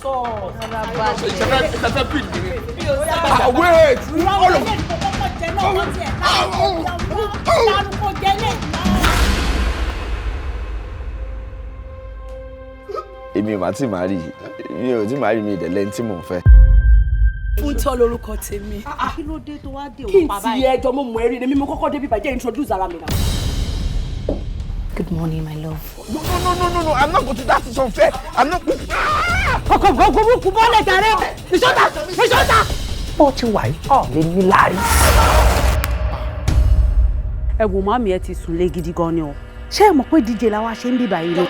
sọ. Wait! Èmi mà ti máa rí mi ò tí máa rí mi ìdẹ̀lẹ́ tí mò ń fẹ́. Fún tọ́ lórúkọ tèmi. Kí ló dé tó wá dé Kí n òun pa báyìí? ti ẹjọ́ mo mọ̀ ẹ́rí ni mímú kọ́kọ́ débi bàjẹ́ introduce ara mi náà. Good morning, my love. No, I'm not going to that. It's unfair. I'm not. Kọ̀kọ̀ bọ́ọ̀lẹ̀ jàre. Ìṣọ́ta. Bó ti wà yìí, lè ní láàrin. Ẹ wò màmí ẹ ti sùn lé gidi gan ni o. Ṣé ẹ mọ̀ pé DJ la wá ṣe ń bí báyìí ni?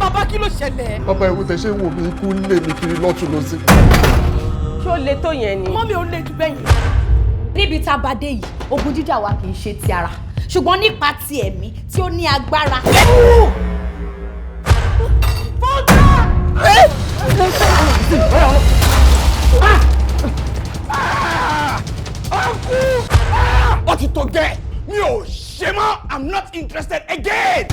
Bàbá kí ló ṣẹlẹ̀? Bàbá ìwé tẹ̀ ṣe ń wò mí ikú lé mi kiri lọ́tún lọ́sí. Ṣé ó le tó yẹn ni? Mọ́mí ò lè jù bẹ́yìn. Níbi tá a bá dé yìí, ogun jíjà wa kì í ṣe ti ara, ṣùgbọ́n nípa ti ẹ̀mí tí ó ní agbára. Ó ti tó gẹ́, mi ò ṣe mọ́, I'm not interested again.